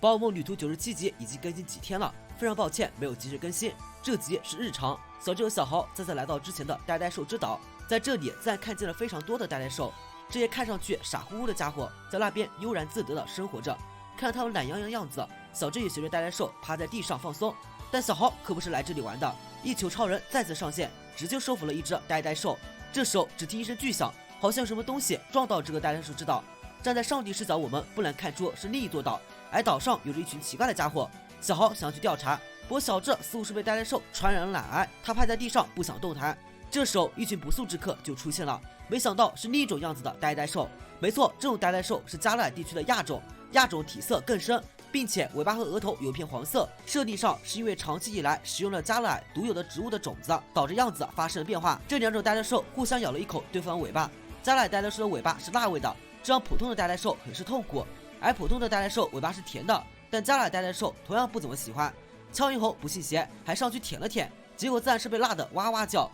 宝可梦旅途97集已经更新几天了，非常抱歉没有及时更新。这集是日常，小智和小豪再次来到之前的呆呆兽之岛，在这里自然看见了非常多的呆呆兽。这些看上去傻乎乎的家伙，在那边悠然自得的生活着。看着他们懒洋洋样子，小智也学着呆呆兽趴在地上放松。但小豪可不是来这里玩的，一球超人再次上线，直接收服了一只呆呆兽。这时候只听一声巨响，好像什么东西撞到这个呆呆兽之岛。站在上帝视角，我们不难看出是另一座岛，而岛上有着一群奇怪的家伙。小豪想要去调查，不过小智似乎是被呆呆兽传染了懒癌，他趴在地上不想动弹。这时候一群不速之客就出现了，没想到是另一种样子的呆呆兽。没错，这种呆呆兽是加勒尔地区的亚种，亚种体色更深，并且尾巴和额头有一片黄色。设定上是因为长期以来食用了加勒尔独有的植物的种子，导致样子发生了变化。这两种呆呆兽互相咬了一口对方的尾巴，加勒尔呆呆兽的尾巴是辣味的，这让普通的呆呆兽很是痛苦，而普通的呆呆兽尾巴是甜的，但加勒尔呆呆兽同样不怎么喜欢。敲一后不信邪，还上去舔了舔，结果自然是被辣得哇哇叫。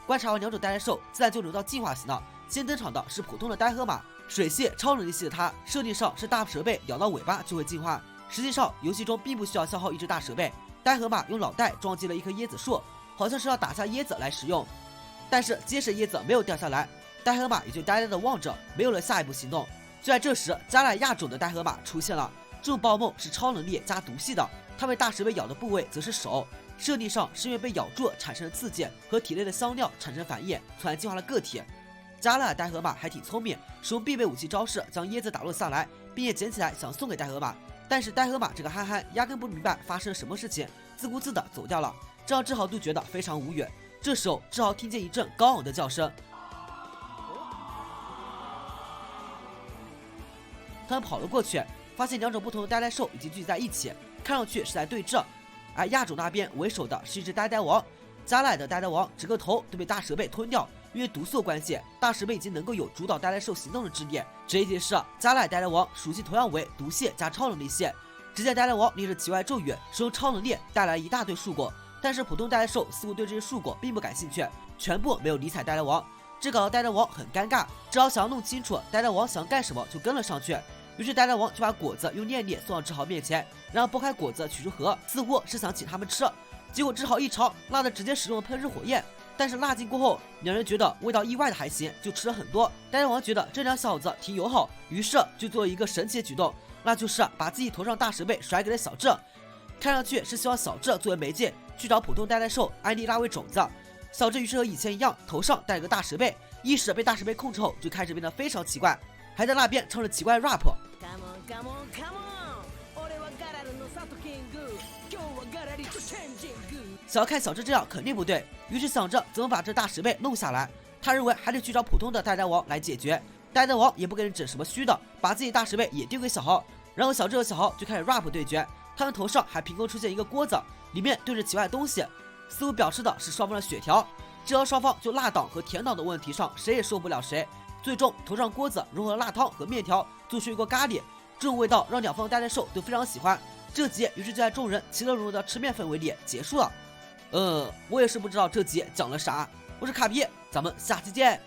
观察完两种呆呆兽，自然就轮到进化型了。先登场的是普通的呆河马，水系超能力系的它，设定上是大蛇背咬到尾巴就会进化。实际上游戏中并不需要消耗一只大蛇背，呆河马用脑袋撞击了一棵椰子树，好像是要打下椰子来食用，但是结实椰子没有掉下来，呆河马也就呆呆的望着，没有了下一步行动。就在这时，加勒亚种的呆河马出现了，这种宝梦是超能力加毒系的，它被大蛇被咬的部位则是手。设定上是因为被咬住产生了刺激，和体内的香料产生反应，突然进化了个体。加勒尔呆河马还挺聪明，使用必备武器招式将椰子打落下来，并且捡起来想送给呆河马。但是呆河马这个憨憨压根不明白发生了什么事情，自顾自的走掉了，这让志豪都觉得非常无语。这时候志豪听见一阵高昂的叫声，他们跑了过去，发现两种不同的呆呆兽已经聚集在一起，看上去是在对峙。而亚种那边为首的是一只呆呆王，加勒尔的呆呆王整个头都被大蛇背吞掉，因为毒素关系，大蛇背已经能够有主导呆呆兽行动的智力。这一集是加勒尔呆呆王属性同样为毒系加超能力系，只见呆呆王念着奇怪咒语，使用超能力带来一大堆树果，但是普通呆呆兽似乎对这些树果并不感兴趣，全部没有理睬呆呆王，这搞得呆呆王很尴尬，只好想要弄清楚呆呆王想干什么，就跟了上去。于是呆呆王就把果子用念力送到志豪面前，然后剥开果子取出核，似乎是想请他们吃。结果志豪一尝，辣的直接使用了喷射火焰，但是辣劲过后，两人觉得味道意外的还行，就吃了很多。呆呆王觉得这两小子挺友好，于是就做了一个神奇的举动，那就是把自己头上大蛇背甩给了小智，看上去是希望小智作为媒介去找普通呆呆兽安利那位种子。小智于是和以前一样，头上戴了个大蛇背，意识被大蛇背控制后就开始变得非常奇怪，还在那边唱着奇怪的 rap。小豪看小智这样肯定不对，于是想着怎么把这大石背弄下来。他认为还得去找普通的呆呆王来解决。呆呆王也不给人整什么虚的，把自己大石背也丢给小豪。然后小智和小豪就开始 rap 对决，他们头上还凭空出现一个锅子，里面堆着奇怪的东西，似乎表示的是双方的血条。这样双方就辣党和甜党的问题上谁也受不了谁。最终头上锅子融合了辣汤和面条，做出一锅咖喱，这种味道让两方呆呆兽都非常喜欢。这集于是就在众人其乐融融的吃面氛围里结束了。我也是不知道这集讲了啥。我是卡皮，咱们下期见。